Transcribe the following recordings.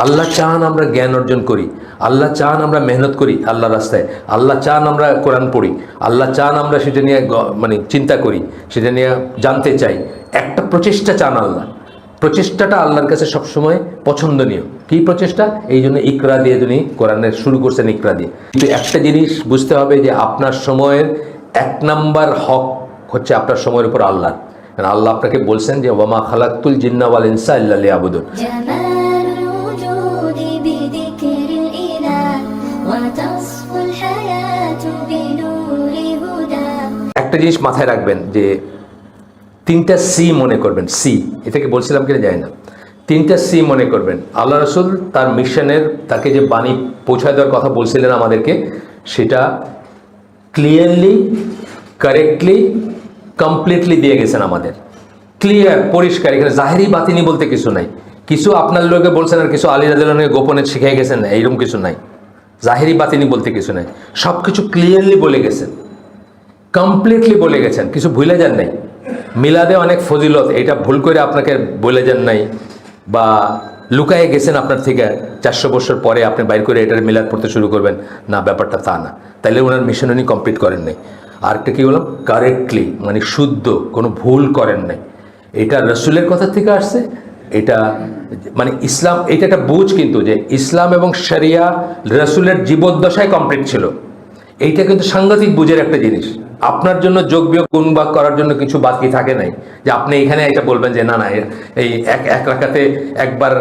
আল্লাহ চান আমরা জ্ঞান অর্জন করি, আল্লাহ চান আমরা মেহনত করি আল্লাহ রাস্তায়, আল্লাহ চান আমরা কোরআন পড়ি, আল্লাহ চান আমরা সেটা নিয়ে চিন্তা করি, সেটা নিয়ে জানতে চাই। একটা প্রচেষ্টা চান আল্লাহ। প্রচেষ্টাটা আল্লাহর কাছে সবসময় পছন্দনীয়। কী প্রচেষ্টা? এই জন্য ইকরা দিয়ে তিনি কোরআনের শুরু করছেন, ইকরা দিয়ে। কিন্তু একটা জিনিস বুঝতে হবে যে আপনার সময়ের 1 নাম্বার হক হচ্ছে আপনার সময়ের উপর আল্লাহ। আল্লাহ আপনাকে বলছেন যে ওয়ামা খালাকতুল জিন্না ওয়াল ইনসা ইল্লা লিয়াবুদুন। একটা জিনিস মাথায় রাখবেন যে 3টা সি মনে করবেন। সি এটাকে বলছিলাম কিনা জানি না। 3টা সি মনে করবেন। আল্লাহ রসুল তার মিশনের, তাকে যে বাণী পৌঁছায় দেওয়ার কথা বলছিলেন আমাদেরকে, সেটা ক্লিয়ারলি, কারেক্টলি, কমপ্লিটলি দিয়ে গেছেন আমাদের। ক্লিয়ার, পরিষ্কার। এখানে জাহেরি বাতিনি বলতে কিছু নাই। কিছু আপনার লোকে বলছেন আর কিছু আলী রাদিয়াল্লাহু আনহু গোপনে শিখে গেছেন, এইরকম কিছু নাই। জাহেরি বাতিনি বলতে কিছু নাই। সব কিছু ক্লিয়ারলি বলে গেছেন, কমপ্লিটলি বলে গেছেন, কিছু ভুলে যান নাই। মিলাদে অনেক ফজিলত, এটা ভুল করে আপনাকে বলে যান নাই, বা লুকায়ে গেছেন আপনার থেকে। 400 বছর পরে আপনি বাইর করে এটার মিলাদ পড়তে শুরু করবেন না, ব্যাপারটা তা না। তাইলে ওনার মিশন উনি কমপ্লিট করেন নাই। আরেকটা কী বললাম? কারেক্টলি, শুদ্ধ, কোনো ভুল করেন নাই। এটা রসুলের কথা থেকে আসছে। এটা ইসলাম, এটা একটা বুঝ কিন্তু, যে ইসলাম এবং শরিয়া রসুলের জীবদ্দশায় কমপ্লিট ছিল। এইটা কিন্তু সাংঘাতিক বুঝের একটা জিনিস। আপনার জন্য যোগ বিয়োগ গুণ ভাগ করার জন্য কিছু বাকি থাকে নাই, যে আপনি এখানে এটা বলবেন যে না এই এক রাকাতে একবার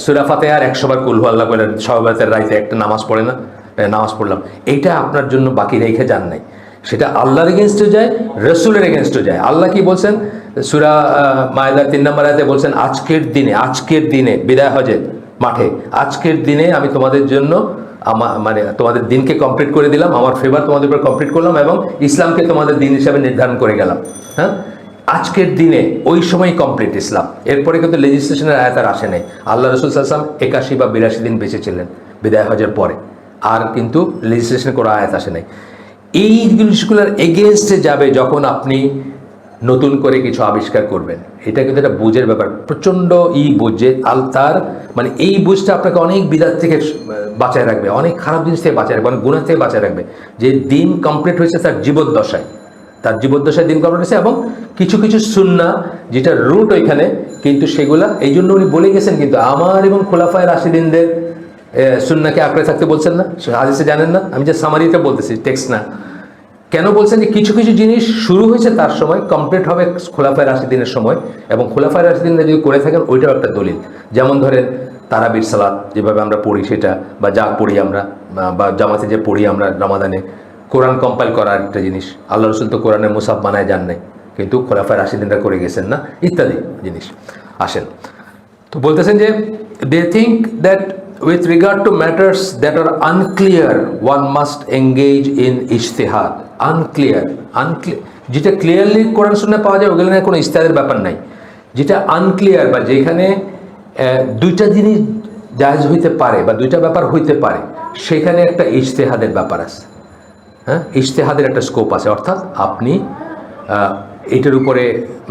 সূরা ফাতিহা আর 100 বার কুল হুয়াল্লাহ বলে সহবাতের রাইতে একটা নামাজ পড়ে না, নামাজ পড়লাম, এইটা আপনার জন্য বাকি রেখে যান নাই। সেটা আল্লাহর এগেনস্টে যায়, রসুলের এগেনস্টে যায়। আল্লাহ কি বলছেন? সূরা মায়েদার 3 নম্বর আয়াতে বলছেন, আজকের দিনে বিদায় হজের মাঠে, আজকের দিনে আমি তোমাদের জন্য তোমাদের দিনকে কমপ্লিট করে দিলাম, আমার ফেভার তোমাদের উপর কমপ্লিট করলাম, এবং ইসলামকে তোমাদের দিন হিসাবে নির্ধারণ করে গেলাম। হ্যাঁ, আজকের দিনে ওই সময় কমপ্লিট ইসলাম। এরপরে কিন্তু লেজিসলেশনের আয়াত আর আসে নাই। আল্লাহ রসুল সাল্লাল্লাহু আলাইহি ওয়াসাল্লাম 81 বা 82 দিন বেঁচে ছিলেন বিদায় হজের পরে, আর কিন্তু লেজিসলেশনের কোনো আয়াত আসে নাই। এই জিনিসগুলোর এগেনস্টে যাবে যখন আপনি নতুন করে কিছু আবিষ্কার করবেন। এটা কিন্তু একটা বুঝের ব্যাপার, প্রচণ্ড বুঝে তার এই বুঝটা আপনাকে অনেক বিদাত থেকে বাঁচায় রাখবে, অনেক খারাপ জিনিস থেকে বাঁচায় রাখবে, অনেক গুনাহ থেকে বাঁচায় রাখবে। যে দিন কমপ্লিট হয়েছে তার জীবদ্দশায়, দিন কমপ্লিট হয়েছে। এবং কিছু কিছু সুন্নাহ যেটা রুট ওইখানে, কিন্তু সেগুলা এই জন্য উনি বলে গেছেন, কিন্তু আমার এবং খোলাফায়ে রাশিদিনদের সুন্নাহকে আঁকড়ে থাকতে বলছেন না, হাদিসে জানেন না। আমি যে সামারিটা বলতেছি, টেক্সট না। কেন বলছেন? যে কিছু কিছু জিনিস শুরু হয়েছে তার সময়, কমপ্লিট হবে খোলাফায়ে রাশিদিনের সময়, এবং খোলাফায়ে রাশিদিনরা যদি করে থাকেন ওইটাও একটা দলিল। যেমন ধরেন তারাবির সালাত যেভাবে আমরা পড়ি সেটা, বা যা পড়ি আমরা, বা জামাতে যে পড়ি আমরা রমাদানে, কোরআন কম্পাইল করার একটা জিনিস। আল্লাহ রসুল তো কোরআনের মুসাফ বানায় যান নাই, কিন্তু খোলাফায়ে রাশিদিনরা করে গেছেন না, ইত্যাদি জিনিস। আসেন তো বলতেছেন যে they think that with regard to matters that are unclear one must engage in ijtihad. unclear যেটা ক্লিয়ারলি কোরআন সুন্নাহ পাওয়া যায় ওগুলো নিয়ে কোনো ইজতিহাদের ব্যাপার নাই। যেটা আনক্লিয়ার, বা যেখানে 2টা জিনিস জায়েজ হইতে পারে বা 2টা ব্যাপার হইতে পারে, সেখানে একটা ইজতিহাদের ব্যাপার আছে। হ্যাঁ, ইজতিহাদের একটা স্কোপ আছে। অর্থাৎ আপনি এটার উপরে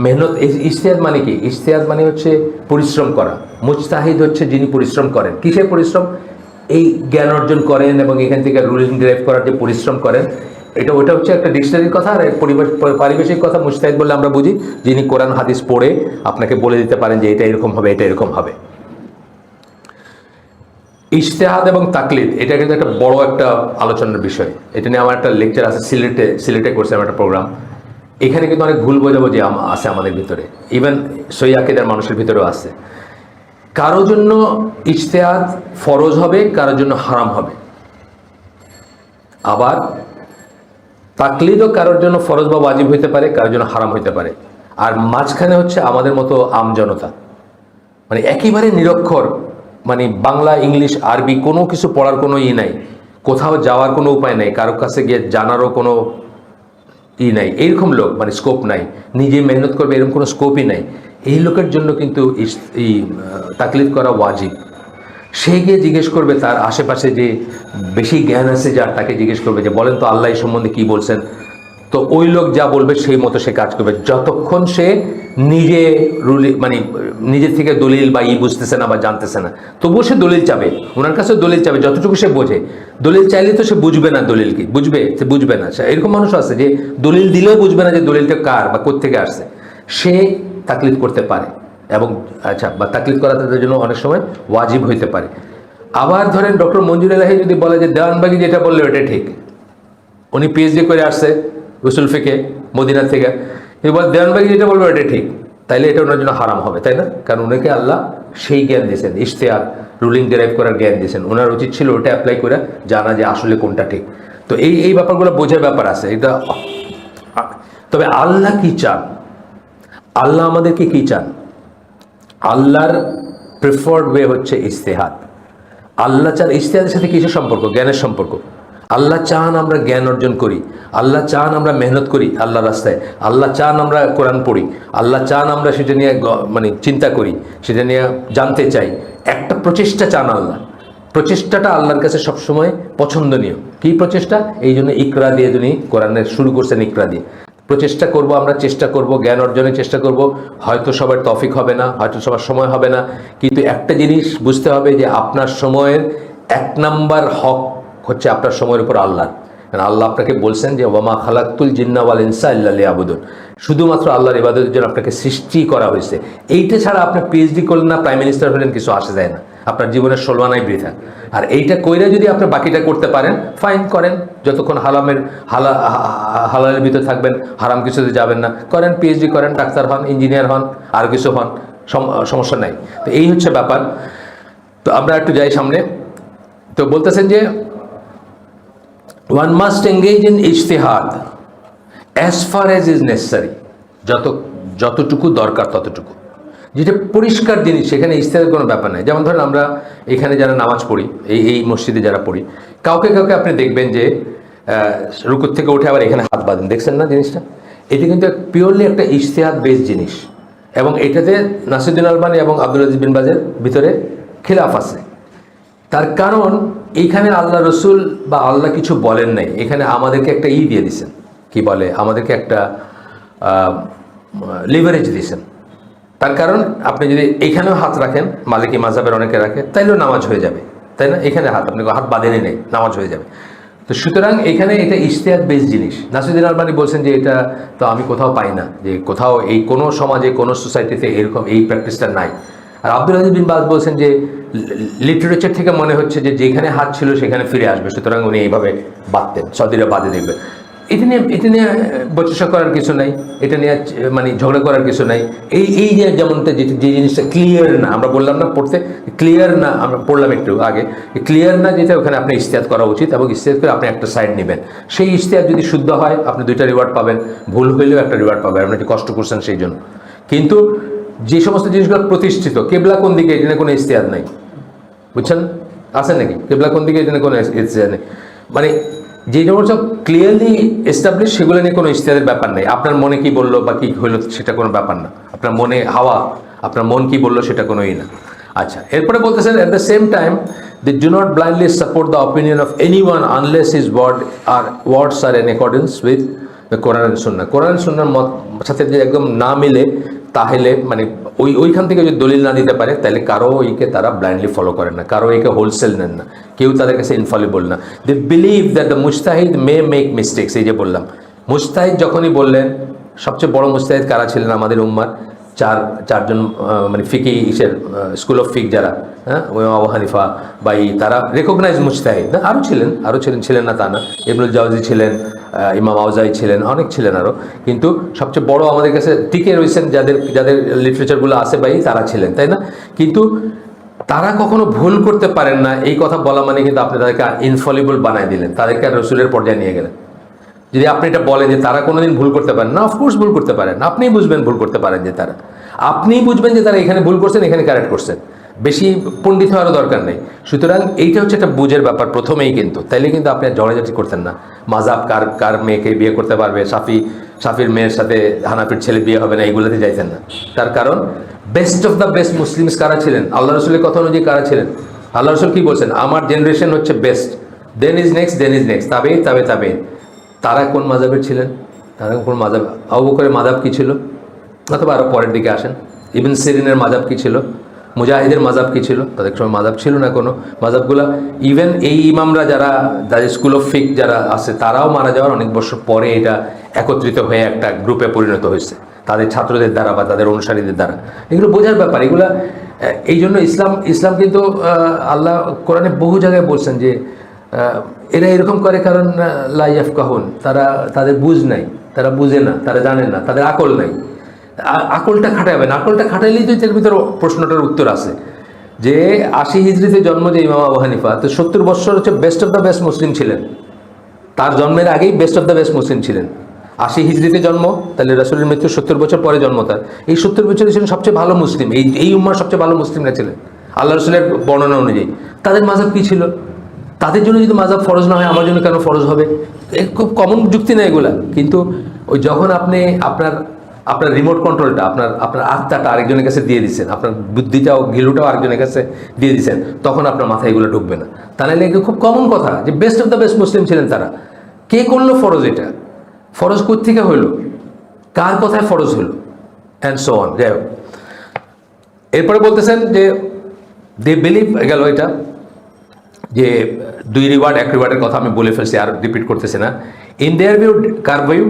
মেহনত। ইজতিহাদ মানে কি? ইজতিহাদ মানে হচ্ছে পরিশ্রম করা। মুজতাহিদ হচ্ছে যিনি পরিশ্রম করেন। কিসের পরিশ্রম? এই জ্ঞান অর্জন করেন এবং এখান থেকে রুলিং ডেরাইভ করার যে পরিশ্রম করেন, ওটা হচ্ছে একটা ডিকশনারির কথা। আর পারিবেশিক কথা মুজতাহিদ বললে আমরা বুঝি যিনি কোরআন হাদিস পড়ে আপনাকে বলে দিতে পারেন যে এটা এরকম হবে, এটা এরকম হবে। ইজতিহাদ এবং তাকলিদ এটা কিন্তু একটা বড় একটা আলোচনার বিষয়। এটা নিয়ে আমার একটা লেকচার আছে, সিলেটে করছিলাম একটা প্রোগ্রাম। এখানে কিন্তু অনেক ভুল বোঝাবুঝি আছে আমাদের ভিতরে, ইভেন সহিহ আকীদার মানুষের ভিতরেও আছে। কারোর জন্য ইজতিহাদ ফরজ হবে, কারোর জন্য হারাম হবে। আবার তাকলিদও কারোর জন্য ফরজ বা ওয়াজিব হইতে পারে, কারোর জন্য হারাম হইতে পারে। আর মাঝখানে হচ্ছে আমাদের মতো আমজনতা, একেবারে নিরক্ষর, বাংলা, ইংলিশ, আরবি কোনো কিছু পড়ার কোনো নাই, কোথাও যাওয়ার কোনো উপায় নাই, কারোর কাছে গিয়ে জানারও কোনো নাই, এইরকম লোক, স্কোপ নাই, নিজে মেহনত করবে এরকম কোনো স্কোপই নাই। এই লোকের জন্য কিন্তু এই তাকলিদ করা ওয়াজিব। সে গিয়ে জিজ্ঞেস করবে তার আশেপাশে যে বেশি জ্ঞান আছে যার, তাকে জিজ্ঞেস করবে যে বলেন তো আল্লাহ সম্বন্ধে কী বলছেন। তো ওই লোক যা বলবে সেই মতো সে কাজ করবে, যতক্ষণ সে নিজে মানে নিজের থেকে দলিল বা বুঝতেছে না বা জানতেছে না, তবুও সে দলিল চাবে, ওনার কাছে দলিল চাবে যতটুকু সে বোঝে। দলিল চাইলে তো সে বুঝবে না দলিল কি, বুঝবে সে বুঝবে না। এরকম মানুষ আছে যে দলিল দিলেও বুঝবে না যে দলিলটা কার বা কোত্থেকে আসছে, সে তাকলিদ করতে পারে এবং আচ্ছা বা তাকলিদ করা তাদের জন্য অনেক সময় ওয়াজিব হইতে পারে। আবার ধরেন ডক্টর মঞ্জুর এলাহি যদি বলে যে দেওয়ানবাগি যেটা বললে ওটা ঠিক, উনি পিএইচডি করে আসছে উসুল ফিকে মদিনা থেকে, এবার দেওয়ানবাগি যেটা বলবে ওটা ঠিক, তাইলে এটা ওনার জন্য হারাম হবে, তাই না? কারণ ওনাকে আল্লাহ সেই জ্ঞান দিয়েছেন, ইশতেহাদ রুলিং ডেরাইভ করার জ্ঞান দিয়েছেন, ওনার উচিত ছিল ওটা অ্যাপ্লাই করে জানা যে আসলে কোনটা ঠিক। তো এই ব্যাপারগুলো বোঝার ব্যাপার আছে এটা। তবে আল্লাহ কি চান, আল্লাহ আমাদেরকে কি চান? আল্লাহর প্রেফার্ড ওয়ে হচ্ছে ইজতিহাদ। আল্লাহ চান, ইজতিহাদের সাথে কিসের সম্পর্ক? জ্ঞানের সম্পর্ক। আল্লাহ চান আমরা জ্ঞান অর্জন করি, আল্লাহ চান আমরা মেহনত করি আল্লাহ রাস্তায়, আল্লাহ চান আমরা কোরআন পড়ি, আল্লাহ চান আমরা সেটা নিয়ে মানে চিন্তা করি, সেটা নিয়ে জানতে চাই। একটা প্রচেষ্টা চান আল্লাহ, প্রচেষ্টাটা আল্লাহর কাছে সবসময় পছন্দনীয়। কী প্রচেষ্টা? এই জন্য ইকরা দিয়ে যিনি কোরআনের শুরু করছেন, ইকরা দিয়ে প্রচেষ্টা করব, আমরা চেষ্টা করব, জ্ঞান অর্জনের চেষ্টা করব। হয়তো সবার তৌফিক হবে না, হয়তো সবার সময় হবে না, কিন্তু একটা জিনিস বুঝতে হবে যে আপনার সময়ের 1 নাম্বার হক হচ্ছে আপনার সময়ের উপর আল্লাহ। কারণ আল্লাহ আপনাকে বলছেন যে ওয়ামা খালাকতুল জিন্না ওয়াল ইনসা ইল্লা লিয়াবুদুন, শুধুমাত্র আল্লাহর ইবাদতের জন্য আপনাকে সৃষ্টি করা হয়েছে। এইটা ছাড়া আপনি পিএইচডি করলেন না, প্রাইম মিনিস্টার হলেন, কিছু আসে যায় না, আপনার জীবনের 16 আনাই বৃথা। আর এইটা কইরা যদি আপনি বাকিটা করতে পারেন, ফাইন, করেন, যতক্ষণ হালালের ভিতরে থাকবেন, হারাম কিছুতে যাবেন না, করেন, পিএইচডি করেন, ডাক্তার হন, ইঞ্জিনিয়ার হন, আর কিছু হন, সমস্যা নাই। তো এই হচ্ছে ব্যাপার। তো আমরা একটু যাই সামনে। তো বলতেছেন যে one must engage in ijtihad as far as is necessary, যতটুকু দরকার ততটুকু, যেটা পরিষ্কার জিনিস সেখানে ইজতিহাদের কোনো ব্যাপার নাই। যেমন ধরেন আমরা এখানে যারা নামাজ পড়ি, এই মসজিদে যারা পড়ি, কাউকে আপনি দেখবেন যে রুকুর থেকে উঠে আবার এখানে হাত বাঁধেন, দেখছেন না জিনিসটা? এটা কিন্তু পিওরলি একটা ইজতিহাদ বেস জিনিস, এবং এটাতে নাসিরুদ্দিন আলবানী এবং আব্দুল আজিজ বিন বাজের ভিতরে খিলাফ আছে। তার কারণ এইখানে আল্লাহ রসুল বা আল্লাহ কিছু বলেন নাই, এখানে আমাদেরকে একটা দিয়ে দিছেন, কি বলে, আমাদেরকে একটা লিভারেজ দিয়েছেন। তার কারণ আপনি যদি এখানেও হাত রাখেন, মালিকি মাযহাবের অনেকে রাখে, তাইলেও নামাজ হয়ে যাবে, তাই না? এখানে আপনি হাত বাঁধেনি নেই, নামাজ হয়ে যাবে। তো সুতরাং এখানে এটা ইজতিহাদ বেস জিনিস। নাসিরুদ্দিন আলবানী বলছেন যে এটা তো আমি কোথাও পাই না, যে কোথাও এই কোনো সমাজে কোনো সোসাইটিতে এরকম এই প্র্যাকটিসটা নাই। আর আব্দুল আজিজ বিন বাজ বলছেন যে লিটারেচার থেকে মনে হচ্ছে যে যেখানে হাত ছিল সেখানে ফিরে আসবে, সুতরাং উনি এইভাবে বাঁধতেন, সৌদিরা বাঁধে দেখবে। এটা নিয়ে বচসা করার কিছু নাই, এটা নিয়ে মানে ঝগড়া করার কিছু নাই। এই যে যেমনটা যে জিনিসটা ক্লিয়ার না, আমরা বললাম না পড়তে, ক্লিয়ার না, আমরা পড়লাম একটু আগে, ক্লিয়ার না যেটা, ওখানে আপনি ইজতিহাদ করা উচিত, এবং ইজতিহাদ করে আপনি একটা সাইড নেবেন। সেই ইজতিহাদ যদি শুদ্ধ হয় আপনি 2টা রিওয়ার্ড পাবেন, ভুল হইলেও একটা রিওয়ার্ড পাবেন, আপনি কষ্ট করছেন সেই জন্য। কিন্তু যে সমস্ত জিনিসগুলো প্রতিষ্ঠিত, কেবলা কোন দিকে, এটা নিয়ে কোনো ইজতিহাদ নাই, বুঝছেন? আছে নাকি কেবলা কোন দিকে, এটা নিয়ে কোনো ইজতিহাদ নেই। মানে যে সমস্ত ক্লিয়ারলি এস্টাবলিশ, সেগুলো নিয়ে কোনো ইজতিহাদের ব্যাপার নেই। আপনার মনে কি বললো বা কি হইলো সেটা কোনো ব্যাপার না, আপনার মনে হাওয়া, আপনার মন কি বললো সেটা কোনোই না। আচ্ছা, এরপরে বলতেছেন at the same time they do not blindly support the opinion of anyone unless his words are in accordance with the Quran and Sunnah. Quran সুন্নাহর মত সাথে যদি একদম না মিলে, তাহলে মানে ওইখান থেকে যদি দলিল না দিতে পারে, তাহলে কারো এইকে তারা ব্লাইন্ডলি ফলো করেন না, কারো এইকে হোলসেল নেন না, কেউ তাদের কাছে ইনফলিবল না। দে বিলিভ দ্যাট দ্য মুজতাহিদ মে মেক মিস্টেক্স। এই যে বললাম, মুজতাহিদ যখনই বললেন, সবচেয়ে বড় মুজতাহিদ কারা ছিলেন আমাদের উম্মার? চারজন মানে ফিকি স্কুল অফ ফিক যারা, হ্যাঁ, আবু হানিফা বা তারা রেকগনাইজ মুজতাহিদ না, আরও ছিলেন না তা না। ইবনুল জাওজি ছিলেন, ইমাম আউজাই ছিলেন, অনেক ছিলেন আরও, কিন্তু সবচেয়ে বড় আমাদের কাছে টিকে রয়েছেন যাদের লিটারেচারগুলো আছে বা তারা ছিলেন, তাই না? কিন্তু তারা কখনো ভুল করতে পারেন না, এই কথা বলা মানে কিন্তু আপনি তাদেরকে ইনফলিবল বানায় দিলেন, তাদেরকে আর রসুলের পর্যায়ে নিয়ে গেলেন। যদি আপনি এটা বলেন যে তারা কোনোদিন ভুল করতে পারেন না, অফকোর্স ভুল করতে পারেন, আপনিই বুঝবেন ভুল করতে পারেন যে তারা, আপনিই বুঝবেন যে তারা এখানে ভুল করছেন, এখানে কারেক্ট করছেন, বেশি পণ্ডিত হওয়ারও দরকার নেই। সুতরাং এইটা হচ্ছে একটা বুঝের ব্যাপার প্রথমেই, কিন্তু তাইলে কিন্তু আপনি ঝড়াঝাটি করতেন না। মাযহাব কার মেয়েকে বিয়ে করতে পারবে, সাফির মেয়ের সাথে হানাফির ছেলে বিয়ে হবে না, এইগুলোতে যাইতেন না। তার কারণ best of the best Muslims কারা ছিলেন? আল্লাহ রসুলের কথা অনুযায়ী কারা ছিলেন? আল্লাহ রসুল কি বলছেন? আমার জেনারেশন হচ্ছে বেস্ট, দেন ইজ নেক্সট, তাবে। তারা কোন মাযহাবের ছিলেন? তার কোনো মাযহাব, আবু বকরের মাযহাব কী ছিল, অথবা আরও পরের দিকে আসেন, ইবন সিরিনের মাযহাব কী ছিল, মুজাহিদের মাযহাব কী ছিল, তাদের সময় মাযহাব ছিল না কোনো। মাযহাবগুলো ইভেন এই ইমামরা যারা তাদের স্কুল অফ ফিক যারা আছে তারাও মারা যাওয়ার অনেক বছর পরে এটা একত্রিত হয়ে একটা গ্রুপে পরিণত হয়েছে তাদের ছাত্রদের দ্বারা বা তাদের অনুসারীদের দ্বারা। এগুলো বোঝার ব্যাপার। এগুলো এই জন্য ইসলাম কিন্তু আল্লাহ কোরআনে বহু জায়গায় বলছেন যে এরা এরকম করে কারণ লা ইয়াফকাহুন, তাদের বুঝ নাই, তারা বুঝে না, তারা জানে না, তাদের আকল নাই। আকলটা খাটাবেন, আকলটা খাটাইলেই তো এর ভিতরে প্রশ্নটার উত্তর আছে যে 80 হিজরিতে জন্ম যে ইমাম আবু হানিফা, তো 70 বছর হচ্ছে বেস্ট অফ দ্য বেস্ট মুসলিম ছিলেন, তার জন্মের আগেই বেস্ট অফ দ্য বেস্ট মুসলিম ছিলেন। 80 হিজরিতে জন্ম, তাহলে রাসূলের মৃত্যু 70 বছর পরে জন্ম তার। এই 70 বছরে ছিলেন সবচেয়ে ভালো মুসলিম, এই উম্মার সবচেয়ে ভালো মুসলিমরা ছিলেন আল্লাহ রসুলের বর্ণনা অনুযায়ী। তাদের মাযহাব কী ছিল? তাদের জন্য যদি মাযহাব ফরজ না হয়, আমার জন্য কেন ফরজ হবে? খুব কমন যুক্তি না এগুলা, কিন্তু ওই যখন আপনি আপনার রিমোট কন্ট্রোলটা, আপনার আত্মাটা আরেকজনের কাছে দিয়ে দিচ্ছেন, আপনার বুদ্ধিটাও ঘিলুটাও আরেকজনের কাছে দিয়ে দিচ্ছেন, তখন আপনার মাথায় এগুলো ঢুকবে না। তা নাহলে এগুলো খুব কমন কথা যে বেস্ট অফ দ্য বেস্ট মুসলিম ছিলেন তারা। কে করলো ফরজ? এটা ফরজ কোত্থেকে হইল, কার কথায় ফরজ হলো, অ্যান্ড সো অন। যাই হোক, এরপরে বলতেছেন যে দে বিলিভ, গেল এটা যে 2 রিওয়ার্ড 1 রিওয়ার্ডের কথা আমি বলে ফেলছি, আর রিপিট করতেছি না। ইন দেয়ার ভিউ, কার ভিউ?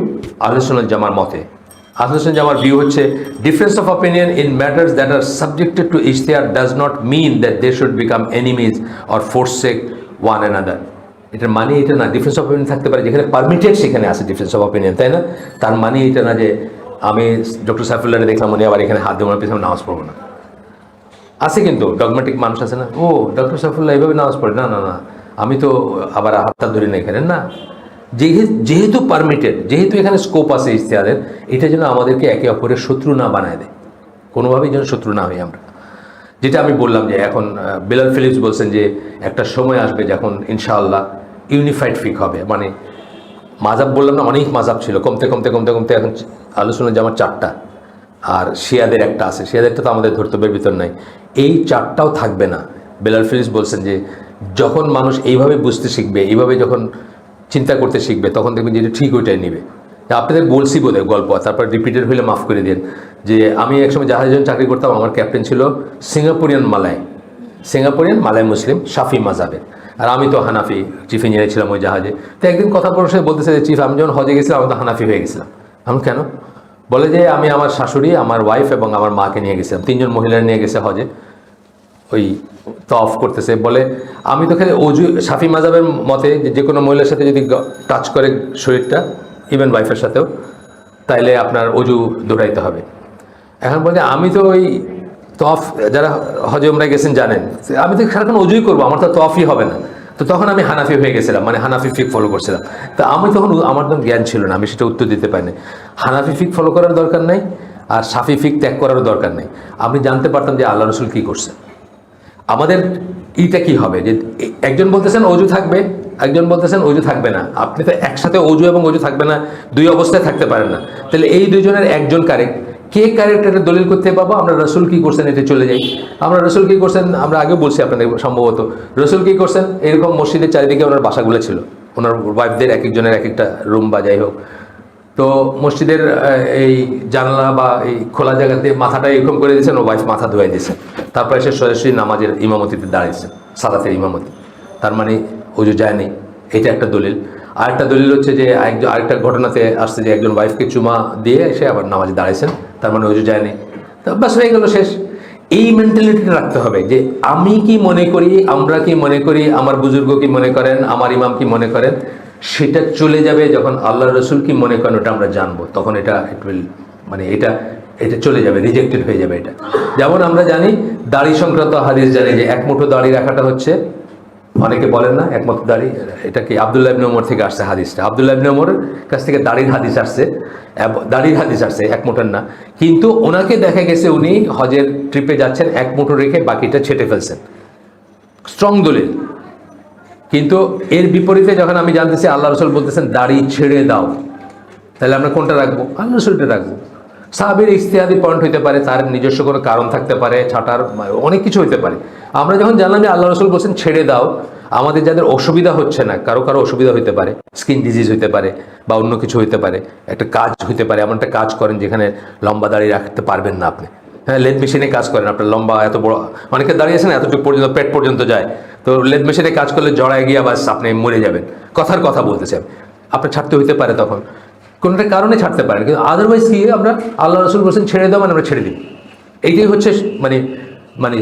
আহলে সুন্নাত জামার মতে, আহলে সুন্নাত জামার ভিউ হচ্ছে difference of opinion in matters that are subjected to ইজতিহাদ does not mean that they should become enemies or forsake one another. এটার মানে এটা না, ডিফারেন্স অফ অপিনিয়ন থাকতে পারে, যেখানে পারমিটেড সেখানে আছে ডিফারেন্স অফ অপিনিয়ন, তাই না? তার মানে এটা না যে আমি ডক্টর সাইফুল্লাহকে দেখলাম উনি আবার এখানে হাত দিয়ে ওনার পিছনে নামাজ পড়বো না। আছে কিন্তু ডগমেটিক মানুষ আছে না, ও ডক্টর সাইফুল্লাহ এইভাবে নামাজ পড়ে, না না না আমি তো আবার হাতটা ধরি না এখানে, না। যেহেতু পারমিটেড, যেহেতু এখানে স্কোপ আছে ইজতিহাদের, এটা যেন আমাদেরকে একে অপরের শত্রু না বানায় দেয়, কোনোভাবেই যেন শত্রু না হই আমরা। যেটা আমি বললাম যে এখন বিলাল ফিলিপস বলছেন যে একটা সময় আসবে যখন ইনশাআল্লাহ ইউনিফাইড ফিক হবে, মানে মাযহাব বললাম না, অনেক মাযহাব ছিল, কমতে কমতে কমতে কমতে এখন আহলে সুন্নাত জামাত 4টা, আর শিয়াদের একটা আছে, শিয়াদেরটা তো আমাদের ধর্তব্যের ভিতর নাই, এই 4টাও থাকবে না। বিলাল ফিলিপস বলছেন যে যখন মানুষ এইভাবে বুঝতে শিখবে, এইভাবে যখন চিন্তা করতে শিখবে, তখন দেখবেন যেটা ঠিক ওইটাই নেবে। আপনাদের বলছি বোধহয় গল্প, তারপর রিপিটেড হলে মাফ করে দিন, যে আমি একসময় জাহাজে যখন চাকরি করতাম, আমার ক্যাপ্টেন ছিল সিঙ্গাপুরিয়ান মালায় মুসলিম শাফি মাযহাবের, আর আমি তো হানাফি, চিফ ইঞ্জিনিয়ার ছিলাম ওই জাহাজে। তো একদিন কথা বলার সময় বলতেছে যে চিফ, আমি যখন হজে গেছিলাম আমি তো হানাফি হয়ে গেছিলাম। আমি কেন? বলে যে আমি আমার শাশুড়ি, আমার ওয়াইফ এবং আমার মাকে নিয়ে গেছিলাম, 3জন মহিলা নিয়ে গেছে হজে, ওই তওয়াফ করতেছে। বলে আমি তো খালি অজু, শাফি মাযহাবের মতে যে কোনো মহিলার সাথে যদি টাচ করে শরীরটা, ইভেন ওয়াইফের সাথেও, তাইলে আপনার অজু দৌড়াইতে হবে। এখন বলছে আমি তো ওই তওয়াফ, যারা হজে উমরায় গেছেন জানেন, আমি তো সারাক্ষণ অজুই করবো, আমার তো তওয়াফই হবে না। তো তখন আমি হানাফি হয়ে গেছিলাম, মানে হানাফি ফিক ফলো করছিলাম। তা আমি তখন, আমার তখন জ্ঞান ছিল না, আমি সেটা উত্তর দিতে পারিনি। হানাফি ফিক ফলো করার দরকার নেই, আর শাফি ফিক ত্যাগ করারও দরকার নেই। আমি জানতে পারতাম যে আল্লাহ রসুল কী করছেন, আমাদের এইটা কি হবে। যে একজন বলতেছেন অজু থাকবে, একজন বলতেছেন অজু থাকবে না। আপনি তো একসাথে অজু এবং অজু থাকবে না, 2 অবস্থায় থাকতে পারেন না। তাহলে এই 2জনের একজন কারেক্ট, কে কারেক্ট এটা দলিল করতে পাবো? আমরা রসুল কী করছেন এটা চলে যাই। আমরা রসুল কী করছেন আমরা আগেও বলছি আপনাদের, সম্ভবত রসুল কী করছেন, এরকম মসজিদের চারিদিকে ওনার বাসাগুলো ছিল, ওনার ওয়াইফদের এক একজনের এক একটা রুম বা যাই হোক। তো মসজিদের এই জানলা বা এই খোলা জায়গাতে মাথাটা এরকম করে দিয়েছেন, ও ওয়াইফ মাথা ধুয়ে দিয়েছেন, তারপরে সে সরাসরি নামাজের ইমামতিতে দাঁড়িয়েছেন, সালাতের ইমামতি। তার মানে অজু যায়নি, এটা একটা দলিল। আরেকটা দলিল হচ্ছে যে আরেকটা ঘটনাতে আসছে যে একজন ওয়াইফকে চুমা দিয়ে এসে আবার নামাজে দাঁড়িয়েছেন, তার মানে অজু যায়নি। তো ব্যাস হয়ে গেল, শেষ। এই মেন্টালিটিটা রাখতে হবে যে আমি কি মনে করি, আমরা কি মনে করি, আমার বুজুর্গ কি মনে করেন, আমার ইমাম কি মনে করেন, সেটা চলে যাবে যখন আল্লাহ রসুল কি মনে করেন ওটা আমরা জানবো, তখন এটা মানে এটা চলে যাবে, রিজেক্টেড হয়ে যাবে। এটা যেমন আমরা জানি দাড়ি সংক্রান্ত হাদিস জানি যে 1 মুঠো দাড়ি রাখাটা হচ্ছে, অনেকে বলেন না 1 মুঠো দাড়ি, এটা কি আব্দুল্লাহ ইবনে ওমর থেকে আসছে হাদিসটা, আব্দুল্লাহ ইবনে ওমরের কাছ থেকে দাড়ির হাদিস আসছে, 1 মুঠোর না। কিন্তু ওনাকে দেখা গেছে উনি হজের ট্রিপে যাচ্ছেন, 1 মুঠো রেখে বাকিটা ছেটে ফেলছেন, স্ট্রং দলিল। কিন্তু এর বিপরীতে যখন আমি জানতেছি আল্লাহ রসুল বলতেছেন দাড়ি ছেড়ে দাও, তাহলে আমরা কোনটা রাখবো? আল্লাহ রসুলটা রাখবো। সাহাবীর ইজতিহাদি পয়েন্ট হইতে পারে, তার নিজস্ব কোনো কারণ থাকতে পারে, ছাটার অনেক কিছু হইতে পারে। আমরা যখন জানলাম যে আল্লাহ রসুল বলছেন ছেড়ে দাও, আমাদের যাদের অসুবিধা হচ্ছে না, কারো কারো অসুবিধা হতে পারে, স্কিন ডিজিজ হতে পারে বা অন্য কিছু হতে পারে, একটা কাজ হতে পারে, এমন একটা কাজ করেন যেখানে লম্বা দাঁড়িয়ে রাখতে পারবেন না আপনি, হ্যাঁ লেদ মেশিনে কাজ করেন, আপনার লম্বা এত বড়, অনেকে দাঁড়িয়ে আছেন এতটুকু পর্যন্ত পেট পর্যন্ত যায়, তো লেদ মেশিনে কাজ করলে জড়ায় গিয়ে বাস আপনি মরে যাবেন, কথার কথা বলতেছেন, আপনার ছাড়তে হইতে পারে, তখন কোনো একটা কারণে ছাড়তে পারেন, কিন্তু আদারওয়াইজ কি আমরা আল্লাহ রসুল বলছেন ছেড়ে দাও মানে আমরা ছেড়ে দিই। এইটাই হচ্ছে মানে মানে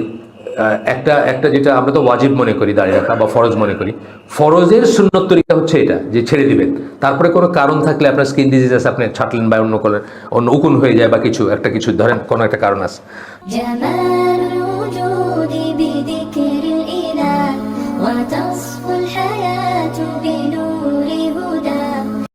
একটা একটা যেটা আমরা তো ওয়াজিব মনে করি দাঁড়িয়ে রাখা বা ফরজ মনে করি, ফরজের সুন্নত তরিকা হচ্ছে এটা যে ছেড়ে দিবেন, তারপরে কোনো কারণ থাকলে আপনার স্কিন ডিজিজ আছে আপনি ছাড়লেন বা অন্য করলেন, অন্য উকুন হয়ে যায় বা কিছু একটা কিছু ধরেন কোনো একটা কারণ আছে। جمال الوجود بذكر الإله وتصفو الحياة بدون